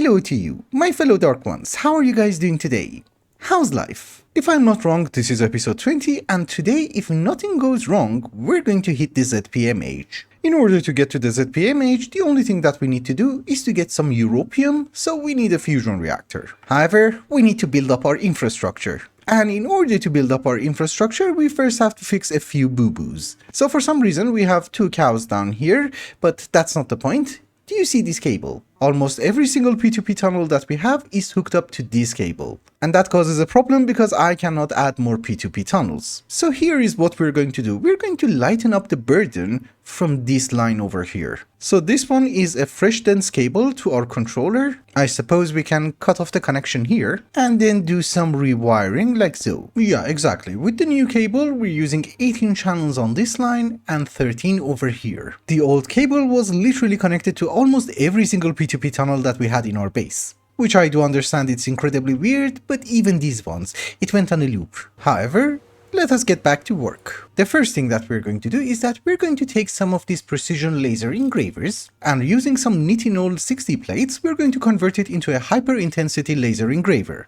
Hello to you, my fellow Dark Ones. How are you guys doing today? How's life? If I'm not wrong, this is episode 20, and today, if nothing goes wrong, we're going to hit the ZPM age. In order to get to the ZPM age, the only thing that we need to do is to get some Europium, so we need a fusion reactor. However, we need to build up our infrastructure. And in order to build up our infrastructure, we first have to fix a few boo-boos. So for some reason, we have 2 cows down here, but that's not the point. Do you see this cable? Almost every single P2P tunnel that we have is hooked up to this cable. And that causes a problem because I cannot add more P2P tunnels. So here is what we're going to do. We're going to lighten up the burden from this line over here. So this one is a fresh dense cable to our controller. I suppose we can cut off the connection here and then do some rewiring like so. Yeah, exactly. With the new cable, we're using 18 channels on this line and 13 over here. The old cable was literally connected to almost every single P2P tunnel that we had in our base. Which I do understand it's incredibly weird, but even these ones, it went on a loop. However, let us get back to work. The first thing that we're going to do is that we're going to take some of these precision laser engravers, and using some nitinol 60 plates, we're going to convert it into a hyper-intensity laser engraver.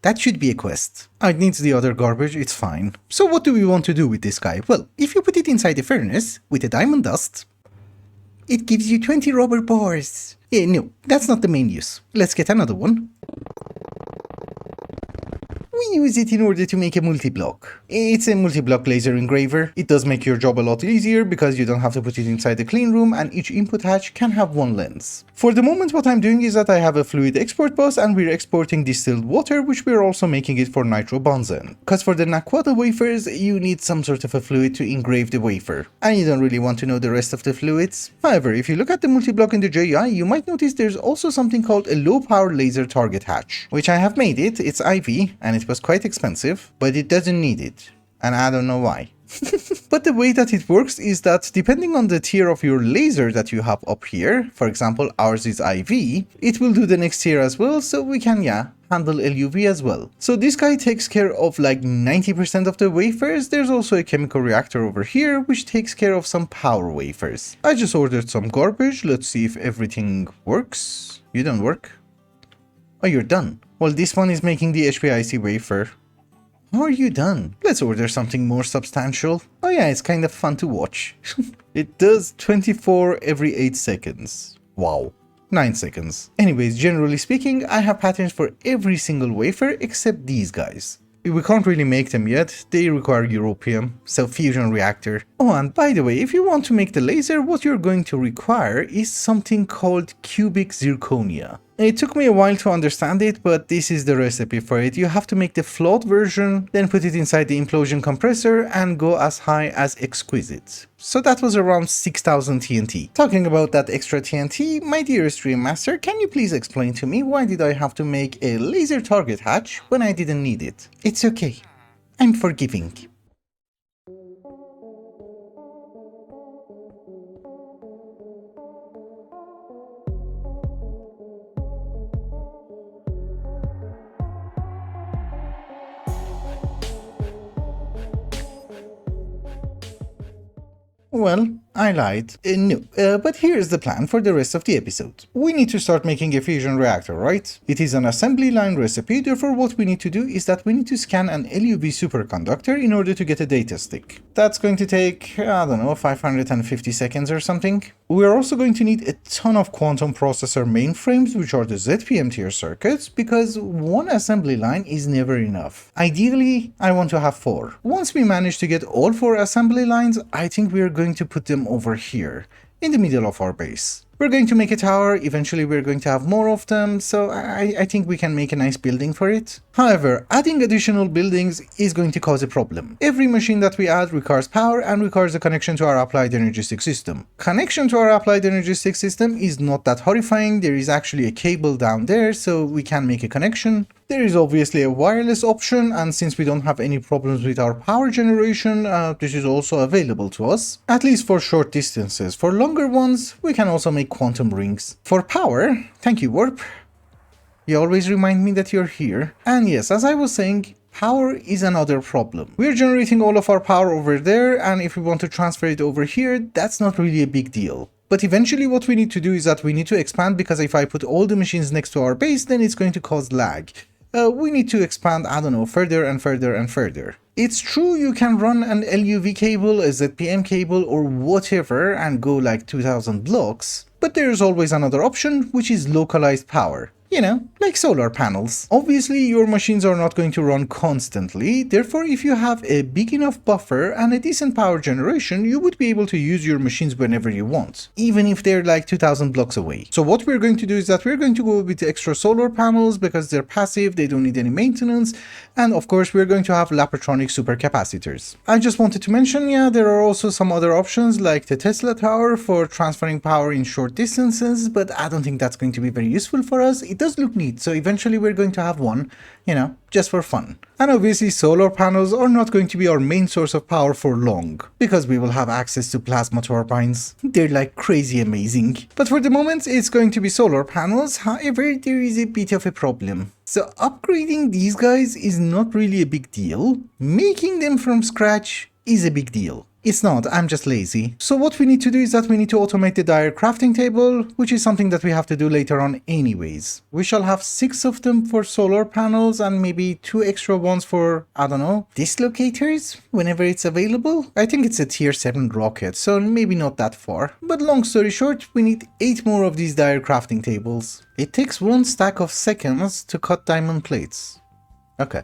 That should be a quest. It needs the other garbage, it's fine. So what do we want to do with this guy? Well, if you put it inside a furnace with a diamond dust, it gives you 20 rubber bars. No, that's not the main use. Let's get another one. We use it in order to make a multi-block. It's a multi-block laser engraver. It does make your job a lot easier because you don't have to put it inside the clean room and each input hatch can have one lens. For the moment, what I'm doing is that I have a fluid export bus and we're exporting distilled water, which we're also making it for nitrobenzene. Because for the Naquata wafers, you need some sort of a fluid to engrave the wafer. And you don't really want to know the rest of the fluids. However, if you look at the multi-block in the JI, you might notice there's also something called a low power laser target hatch, which I have made it. It's IV and it was quite expensive, but it doesn't need it. And I don't know why. But the way that it works is that depending on the tier of your laser that you have up here, for example ours is IV, it will do the next tier as well, so we can handle LUV as well. So this guy takes care of like 90% of the wafers. There's also a chemical reactor over here which takes care of some power wafers. I just ordered some garbage. Let's see if everything works. You don't work? Oh, you're done. Well, this one is making the HPIC wafer. How are you done? Let's order something more substantial. Oh yeah, it's kind of fun to watch. It does 24 every 8 seconds. Wow. 9 seconds. Anyways, generally speaking, I have patterns for every single wafer except these guys. We can't really make them yet, they require Europium, so fusion reactor. Oh, and by the way, if you want to make the laser, what you're going to require is something called cubic zirconia. It took me a while to understand it, but this is the recipe for it. You have to make the flawed version, then put it inside the implosion compressor and go as high as exquisite. So that was around 6000 TNT. Talking about that extra TNT, my dear stream master, can you please explain to me why did I have to make a laser target hatch when I didn't need it? It's okay. I'm forgiving. Well, I lied. No, but here's the plan for the rest of the episode. We need to start making a fusion reactor, right? It is an assembly line recipe, therefore what we need to do is that we need to scan an LUV superconductor in order to get a data stick. That's going to take, I don't know, 550 seconds or something. We are also going to need a ton of quantum processor mainframes, which are the ZPM tier circuits, because one assembly line is never enough. Ideally, I want to have 4. Once we manage to get all 4 assembly lines, I think we are going to put them over here, in the middle of our base. We're going to make a tower, eventually we're going to have more of them, so I think we can make a nice building for it. However, adding additional buildings is going to cause a problem. Every machine that we add requires power and requires a connection to our applied energy stick system. Connection to our applied energy stick system is not that horrifying, there is actually a cable down there, so we can make a connection. There is obviously a wireless option, and since we don't have any problems with our power generation, this is also available to us, at least for short distances. For longer ones, we can also make quantum rings. For power, thank you Warp, you always remind me that you're here. And yes, as I was saying, power is another problem. We're generating all of our power over there, and if we want to transfer it over here, that's not really a big deal. But eventually what we need to do is that we need to expand, because if I put all the machines next to our base, then it's going to cause lag. We need to expand, I don't know, further and further and further. It's true you can run an LUV cable, a ZPM cable, or whatever and go like 2000 blocks, but there's always another option, which is localized power. You know, like solar panels. Obviously, your machines are not going to run constantly, therefore if you have a big enough buffer and a decent power generation, you would be able to use your machines whenever you want, even if they're like 2000 blocks away. So what we're going to do is that we're going to go with extra solar panels because they're passive, they don't need any maintenance, and of course we're going to have Lapatronic supercapacitors. I just wanted to mention, yeah, there are also some other options like the Tesla tower for transferring power in short distances, but I don't think that's going to be very useful for us. It does look neat, so eventually we're going to have one, you know, just for fun. And obviously solar panels are not going to be our main source of power for long, because we will have access to plasma turbines. They're like crazy amazing. But for the moment it's going to be solar panels. However, there is a bit of a problem. So upgrading these guys is not really a big deal. Making them from scratch is a big deal. It's not, I'm just lazy. So what we need to do is that we need to automate the dire crafting table, which is something that we have to do later on anyways. We shall have 6 of them for solar panels and maybe 2 extra ones for, I don't know, dislocators whenever it's available. I think it's a tier 7 rocket, so maybe not that far. But long story short, we need 8 more of these dire crafting tables. It takes 1 stack of seconds to cut diamond plates. Okay.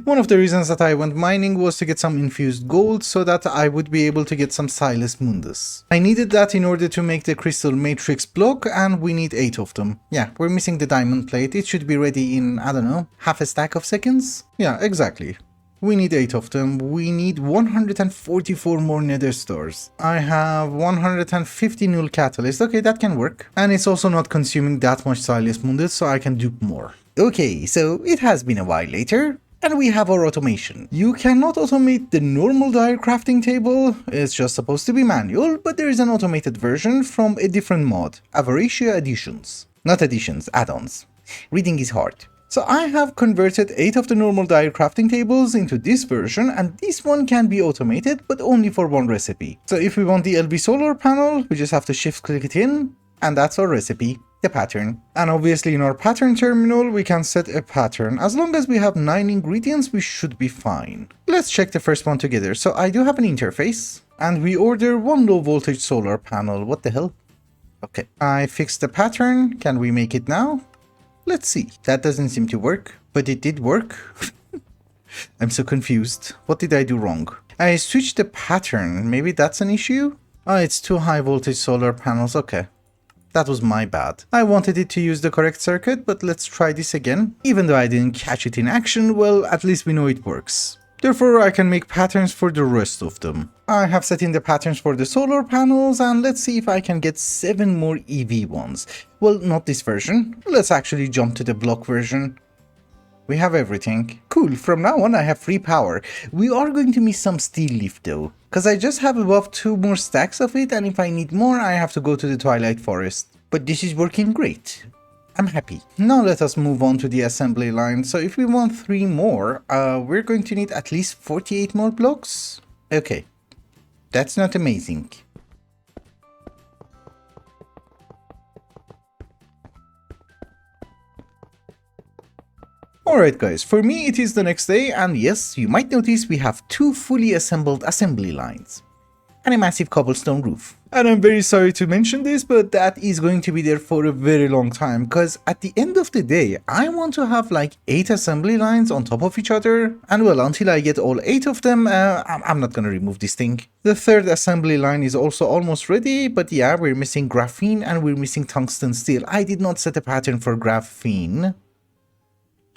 One of the reasons that I went mining was to get some infused gold so that I would be able to get some Silas Mundus. I needed that in order to make the crystal matrix block, and we need 8 of them. Yeah, we're missing the diamond plate. It should be ready in, I don't know, half a stack of seconds? Yeah, exactly. We need 8 of them. We need 144 more nether stars. I have 150 null catalyst. Okay, that can work. And it's also not consuming that much Silas Mundus, so I can dupe more. Okay, so it has been a while later, and we have our automation. You cannot automate the normal dire crafting table, it's just supposed to be manual, but there is an automated version from a different mod, Avaricia Additions. Not additions, add-ons. Reading is hard. So I have converted 8 of the normal dire crafting tables into this version, and this one can be automated, but only for one recipe. So if we want the LB solar panel, we just have to shift click it in, and that's our recipe. The pattern. And obviously in our pattern terminal we can set a pattern. As long as we have 9 ingredients we should be fine. Let's check the first one together. So I do have an interface and we order 1 low voltage solar panel. What the hell? Okay, I fixed the pattern. Can we make it now? Let's see. That doesn't seem to work, but it did work. I'm so confused. What did I do wrong? I switched the pattern. Maybe that's an issue? Oh, it's 2 high voltage solar panels. Okay. That was my bad. I wanted it to use the correct circuit, but let's try this again. Even though I didn't catch it in action, well, at least we know it works. Therefore, I can make patterns for the rest of them. I have set in the patterns for the solar panels, and let's see if I can get 7 more EV ones. Well, not this version. Let's actually jump to the block version. We have everything. Cool, from now on I have free power. We are going to miss some steel leaf though, because I just have above 2 more stacks of it, and if I need more I have to go to the Twilight Forest. But this is working great. I'm happy. Now let us move on to the assembly line. So if we want 3 more, we're going to need at least 48 more blocks. Okay, that's not amazing. Alright guys, for me it is the next day, and yes, you might notice we have 2 fully assembled assembly lines. And a massive cobblestone roof. And I'm very sorry to mention this, but that is going to be there for a very long time, because at the end of the day, I want to have like 8 assembly lines on top of each other, and well, until I get all 8 of them, I'm not gonna remove this thing. The 3rd assembly line is also almost ready, but yeah, we're missing graphene and we're missing tungsten steel. I did not set a pattern for graphene.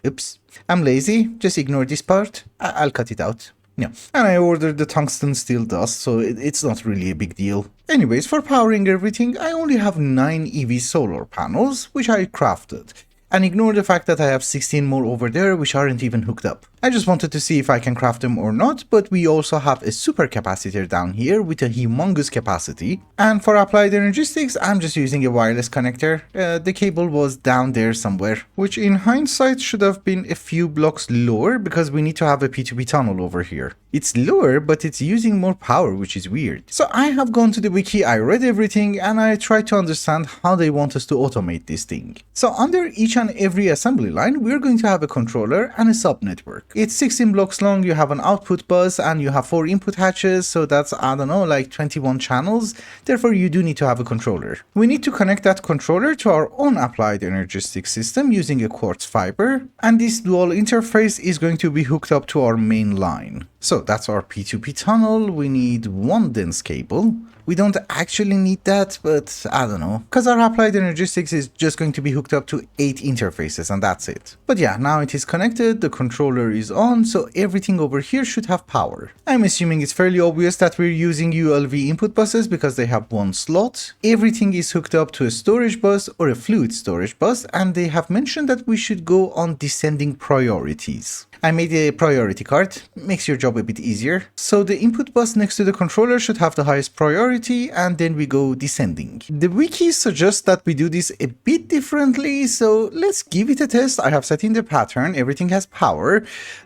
Oops, I'm lazy, just ignore this part, I'll cut it out. Yeah, and I ordered the tungsten steel dust, so it's not really a big deal. Anyways, for powering everything, I only have 9 EV solar panels, which I crafted. and ignore the fact that I have 16 more over there which aren't even hooked up. I just wanted to see if I can craft them or not, but we also have a super capacitor down here with a humongous capacity. And for applied energistics, I'm just using a wireless connector. The cable was down there somewhere, which in hindsight should have been a few blocks lower because we need to have a P2P tunnel over here. It's lower, but it's using more power, which is weird. So I have gone to the wiki, I read everything, and I tried to understand how they want us to automate this thing. So under each and every assembly line, we're going to have a controller and a subnetwork. It's 16 blocks long, you have an output bus, and you have 4 input hatches, so that's, I don't know, like 21 channels. Therefore, you do need to have a controller. We need to connect that controller to our own applied energistic system using a quartz fiber, and this dual interface is going to be hooked up to our main line. So that's our P2P tunnel. We need 1 dense cable. We don't actually need that, but I don't know, because our applied energistics is just going to be hooked up to 8 interfaces and that's it. But yeah, now it is connected, the controller is on, so everything over here should have power. I'm assuming it's fairly obvious that we're using ULV input buses because they have 1 slot. Everything is hooked up to a storage bus or a fluid storage bus, and they have mentioned that we should go on descending priorities. I made a priority card, makes your job a bit easier. So the input bus next to the controller should have the highest priority, and then we go descending. The wiki suggests that we do this a bit differently, so let's give it a test. I have set in the pattern, everything has power.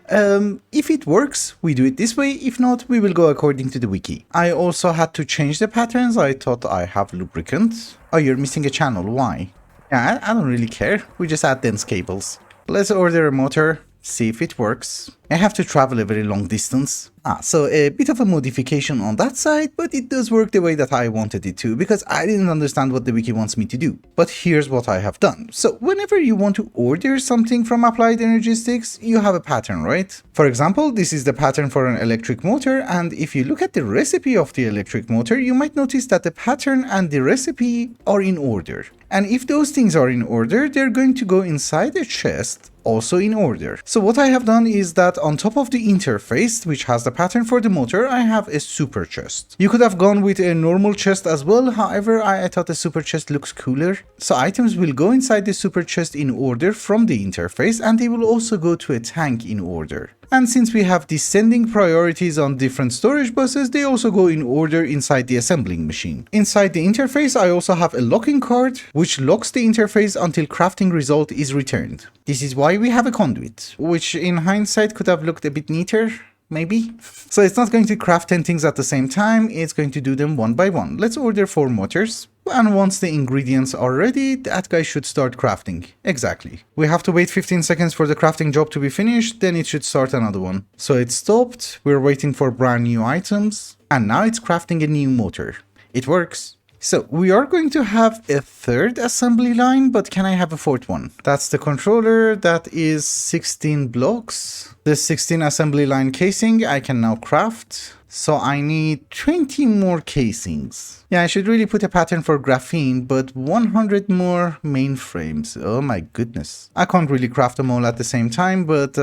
If it works, we do it this way. If not, we will go according to the wiki. I also had to change the patterns. I thought I have lubricant. Oh, you're missing a channel, why? Yeah, I don't really care. We just add dense cables. Let's order a motor. See if it works. I have to travel a very long distance. So a bit of a modification on that side, but it does work the way that I wanted it to because I didn't understand what the wiki wants me to do. But here's what I have done. So whenever you want to order something from Applied Energistics, you have a pattern, right? For example, this is the pattern for an electric motor, and if you look at the recipe of the electric motor, you might notice that the pattern and the recipe are in order. And if those things are in order, they're going to go inside a chest, also in order. So what I have done is that on top of the interface, which has the pattern for the motor, I have a super chest. You could have gone with a normal chest as well, however, I thought the super chest looks cooler. So items will go inside the super chest in order from the interface, and they will also go to a tank in order. And since we have descending priorities on different storage buses, they also go in order inside the assembling machine. Inside the interface, I also have a locking card, which locks the interface until crafting result is returned. This is why we have a conduit, which in hindsight could have looked a bit neater, maybe? So it's not going to craft 10 things at the same time, it's going to do them one by one. Let's order 4 motors. And once the ingredients are ready, that guy should start crafting. Exactly. We have to wait 15 seconds for the crafting job to be finished, then it should start another one. So it stopped, we're waiting for brand new items, and now it's crafting a new motor. It works. So we are going to have a 3rd assembly line, but can I have a 4th one? That's the controller, that is 16 blocks. The 16 assembly line casing I can now craft. So I need 20 more casings. Yeah, I should really put a pattern for graphene, but 100 more mainframes. Oh my goodness. I can't really craft them all at the same time, but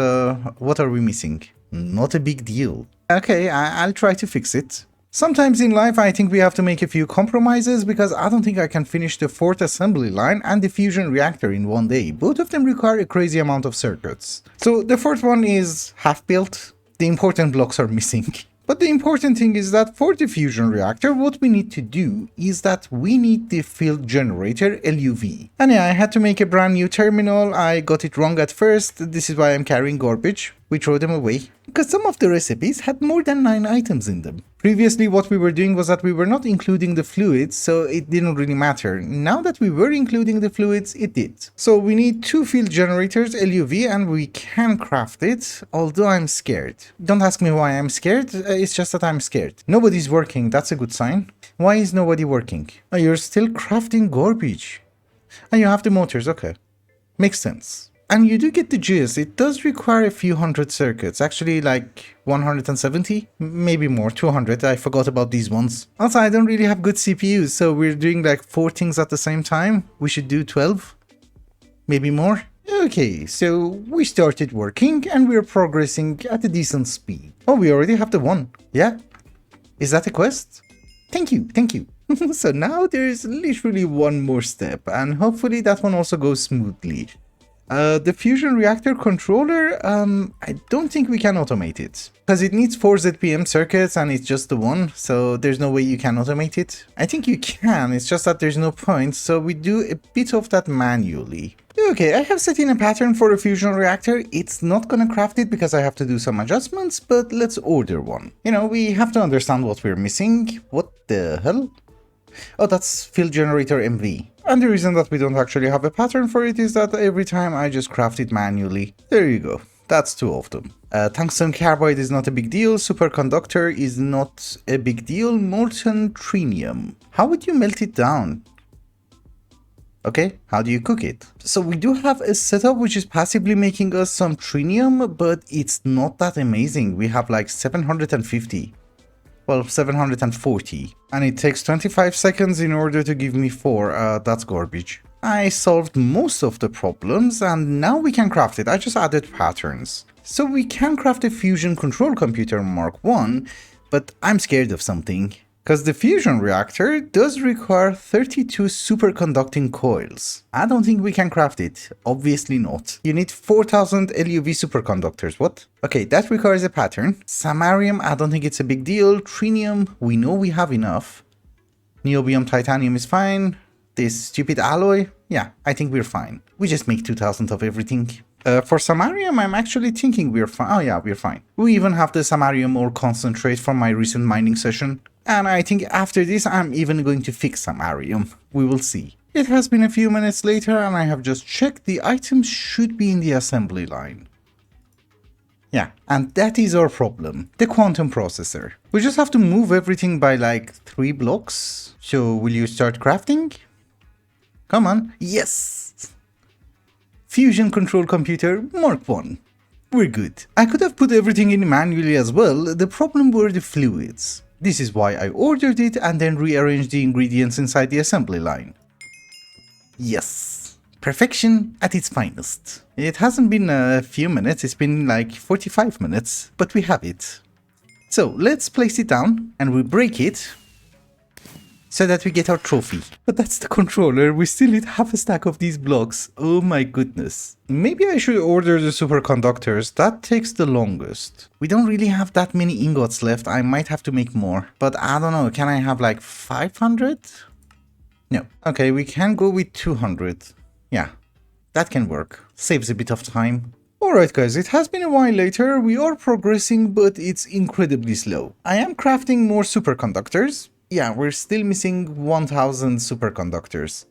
what are we missing? Not a big deal. Okay, I'll try to fix it. Sometimes in life I think we have to make a few compromises because I don't think I can finish the 4th assembly line and the fusion reactor in one day. Both of them require a crazy amount of circuits. So the 4th one is half built. The important blocks are missing. But the important thing is that for the fusion reactor, what we need to do is that we need the field generator LUV. And yeah, I had to make a brand new terminal. I got it wrong at first. This is why I'm carrying garbage. We throw them away because some of the recipes had more than 9 items in them. Previously, what we were doing was that we were not including the fluids, so it didn't really matter. Now that we were including the fluids, it did. So we need 2 field generators LUV, and we can craft it, although I'm scared. Don't ask me why I'm scared, it's just that I'm scared. Nobody's working, that's a good sign. Why is nobody working? Oh, you're still crafting garbage. And you have the motors, okay. Makes sense. And you do get the gist, it does require a few hundred circuits, actually like 170, maybe more, 200, I forgot about these ones. Also, I don't really have good CPUs, so we're doing like 4 things at the same time. We should do 12, maybe more. Okay, so we started working and we're progressing at a decent speed. Oh, we already have the 1, yeah? Is that a quest? Thank you, thank you. So now there's literally 1 more step, and hopefully that one also goes smoothly. The fusion reactor controller, I don't think we can automate it. Because it needs 4 ZPM circuits and it's just the one, so there's no way you can automate it. I think you can, it's just that there's no point, so we do a bit of that manually. Okay, I have set in a pattern for a fusion reactor. It's not gonna craft it because I have to do some adjustments, but let's order one. You know, we have to understand what we're missing. What the hell? Oh, that's field generator MV. And the reason that we don't actually have a pattern for it is that every time I just craft it manually. There you go. That's 2 of them. Tungsten carbide is not a big deal. Superconductor is not a big deal. Molten trinium. How would you melt it down? Okay, how do you cook it? So we do have a setup which is passively making us some trinium, but it's not that amazing. We have like 750. Well, 740. And it takes 25 seconds in order to give me 4. That's garbage. I solved most of the problems and now we can craft it. I just added patterns. So we can craft a fusion control computer Mark 1, but I'm scared of something. Because the fusion reactor does require 32 superconducting coils. I don't think we can craft it. Obviously not. You need 4000 LUV superconductors. What? Okay, that requires a pattern. Samarium, I don't think it's a big deal. Trinium, we know we have enough. Niobium titanium is fine. This stupid alloy, yeah, I think we're fine. We just make 2000 of everything. For samarium, I'm actually thinking we're fine. Oh yeah, we're fine. We even have the samarium ore concentrate from my recent mining session. And I think after this, I'm even going to fix samarium. We will see. It has been a few minutes later and I have just checked. The items should be in the assembly line. Yeah, and that is our problem. The quantum processor. We just have to move everything by like 3 blocks. So will you start crafting? Come on. Yes! Fusion control computer Mark 1. We're good. I could have put everything in manually as well. The problem were the fluids. This is why I ordered it and then rearranged the ingredients inside the assembly line. Yes, perfection at its finest. It hasn't been a few minutes, it's been like 45 minutes, but we have it. So let's place it down and we break it so that we get our trophy. But that's the controller, we still need half a stack of these blocks. Oh my goodness. Maybe I should order the superconductors, that takes the longest. We don't really have that many ingots left, I might have to make more. But I don't know, can I have like 500? No. Okay, we can go with 200. Yeah, that can work. Saves a bit of time. Alright guys, it has been a while later, we are progressing but it's incredibly slow. I am crafting more superconductors. Yeah, we're still missing 1000 superconductors.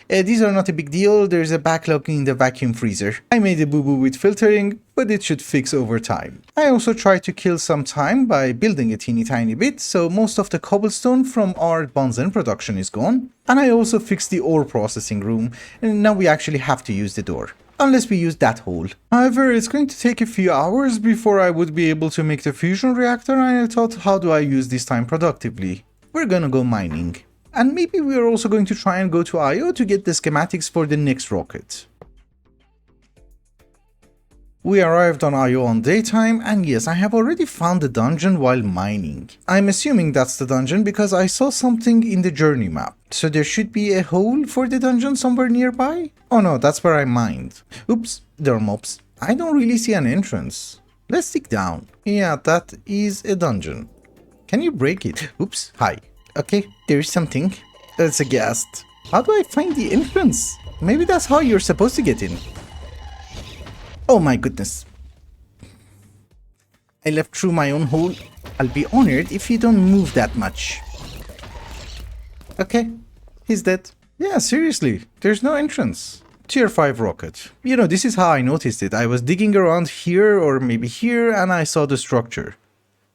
These are not a big deal, there's a backlog in the vacuum freezer. I made a boo-boo with filtering, but it should fix over time. I also tried to kill some time by building a teeny tiny bit, so most of the cobblestone from our Bunsen production is gone. And I also fixed the ore processing room, and now we actually have to use the door. Unless we use that hole. However, it's going to take a few hours before I would be able to make the fusion reactor, and I thought, how do I use this time productively? We're gonna go mining. And maybe we are also going to try and go to IO to get the schematics for the next rocket. We arrived on IO on daytime, and yes, I have already found the dungeon while mining. I'm assuming that's the dungeon because I saw something in the journey map. So there should be a hole for the dungeon somewhere nearby? Oh no, that's where I mined. Oops, there are mobs. I don't really see an entrance. Let's dig down. Yeah, that is a dungeon. Can you break it? Oops, hi. Okay, there's something. That's a ghast. How do I find the entrance? Maybe that's how you're supposed to get in. Oh my goodness. I left through my own hole. I'll be honored if you don't move that much. Okay, he's dead. Yeah, seriously, there's no entrance. Tier 5 rocket. You know, this is how I noticed it. I was digging around here or maybe here and I saw the structure.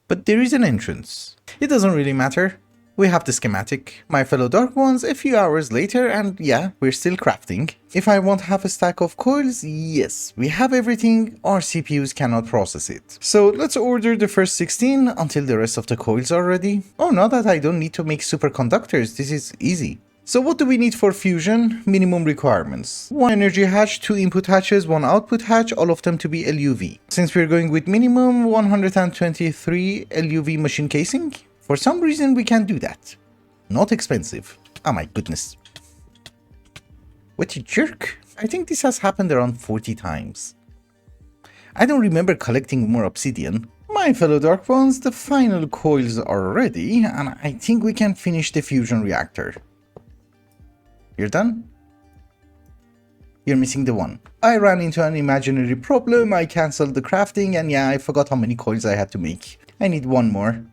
But there is an entrance. It doesn't really matter. We have the schematic. My fellow Dark Ones a few hours later and yeah, we're still crafting. If I want half a stack of coils, yes, we have everything, our CPUs cannot process it. So let's order the first 16 until the rest of the coils are ready. Oh, now that I don't need to make superconductors, this is easy. So what do we need for fusion? Minimum requirements. 1 energy hatch, 2 input hatches, 1 output hatch, all of them to be LUV. Since we're going with minimum 123 LUV machine casing, for some reason we can do that. Not expensive. Oh my goodness. What a jerk. I think this has happened around 40 times. I don't remember collecting more obsidian. My fellow Dark Ones, the final coils are ready, and I think we can finish the fusion reactor. You're done? You're missing the one. I ran into an imaginary problem, I cancelled the crafting, and yeah, I forgot how many coils I had to make. I need one more.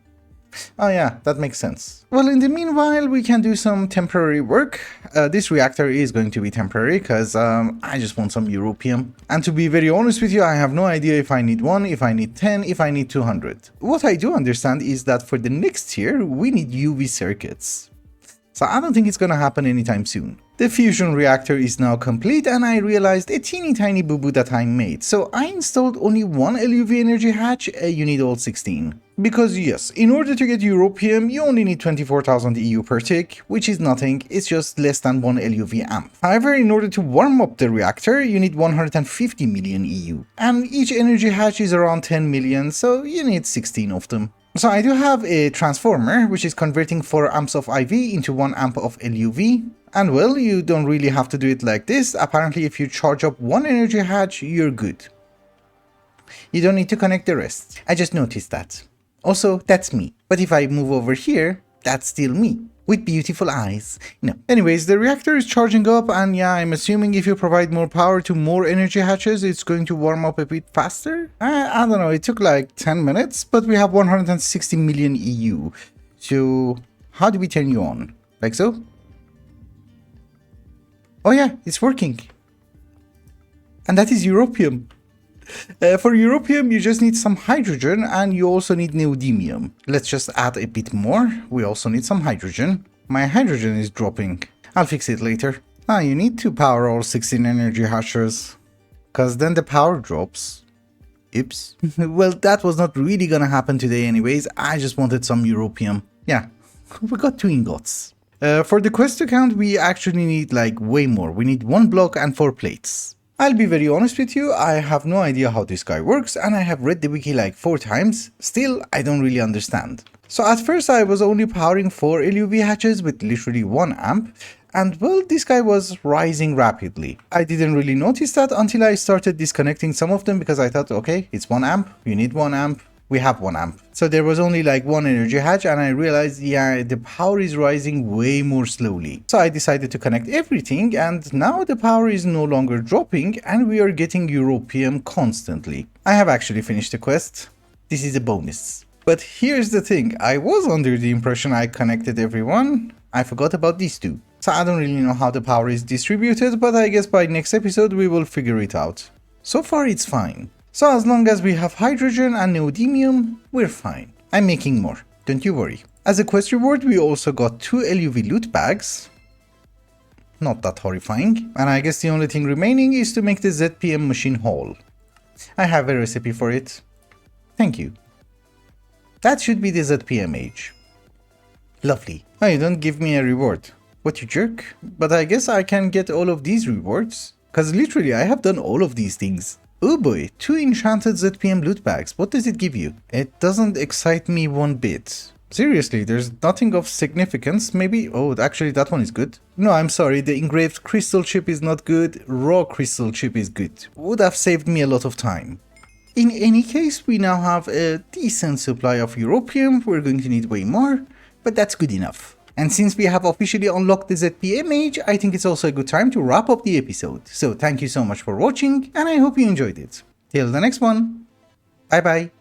Oh yeah, that makes sense. Well, in the meanwhile, we can do some temporary work. This reactor is going to be temporary because I just want some Europium. And to be very honest with you, I have no idea if I need 1, if I need 10, if I need 200. What I do understand is that for the next tier, we need UV circuits. So I don't think it's gonna happen anytime soon. The fusion reactor is now complete and I realized a teeny tiny boo-boo that I made. So I installed only one LUV energy hatch, you need all 16. Because yes, in order to get Europium, you only need 24,000 EU per tick, which is nothing, it's just less than 1 LUV amp. However, in order to warm up the reactor, you need 150 million EU. And each energy hatch is around 10 million, so you need 16 of them. So I do have a transformer, which is converting 4 amps of IV into 1 amp of LUV. And well, you don't really have to do it like this. Apparently, if you charge up 1 energy hatch, you're good. You don't need to connect the rest. I just noticed that. Also, that's me. But if I move over here, that's still me. With beautiful eyes. No. Anyways, the reactor is charging up and yeah, I'm assuming if you provide more power to more energy hatches, it's going to warm up a bit faster? I don't know, it took like 10 minutes, but we have 160 million EU. So, how do we turn you on? Like so? Oh yeah, it's working. And that is Europium. For Europium, you just need some hydrogen and you also need neodymium. Let's just add a bit more. We also need some hydrogen. My hydrogen is dropping. I'll fix it later. You need to power all 16 energy hatches. Cause then the power drops. Oops. Well, that was not really gonna happen today anyways. I just wanted some Europium. Yeah, we got 2 ingots. For the quest account, we actually need like way more. We need 1 block and 4 plates. I'll be very honest with you, I have no idea how this guy works and I have read the wiki like 4 times, still I don't really understand. So at first I was only powering 4 LUV hatches with literally 1 amp and well, this guy was rising rapidly. I didn't really notice that until I started disconnecting some of them because I thought okay, it's 1 amp, you need 1 amp. We have 1 amp. So there was only like 1 energy hatch and I realized yeah, the power is rising way more slowly. So I decided to connect everything and now the power is no longer dropping and we are getting Europium constantly. I have actually finished the quest. This is a bonus. But here's the thing, I was under the impression I connected everyone. I forgot about these 2. So I don't really know how the power is distributed, but I guess by next episode we will figure it out. So far it's fine. So as long as we have hydrogen and neodymium, we're fine. I'm making more, don't you worry. As a quest reward, we also got 2 LUV loot bags. Not that horrifying. And I guess the only thing remaining is to make the ZPM machine whole. I have a recipe for it. Thank you. That should be the ZPM age. Lovely. Oh, you don't give me a reward. What, you jerk? But I guess I can get all of these rewards. Cause literally I have done all of these things. Oh boy, 2 enchanted ZPM loot bags. What does it give you? It doesn't excite me one bit. Seriously, there's nothing of significance. Maybe... oh, actually that one is good. No, I'm sorry, the engraved crystal chip is not good. Raw crystal chip is good. Would have saved me a lot of time. In any case, we now have a decent supply of Europium. We're going to need way more, but that's good enough. And since we have officially unlocked the ZPM age, I think it's also a good time to wrap up the episode. So thank you so much for watching, and I hope you enjoyed it. Till the next one. Bye bye.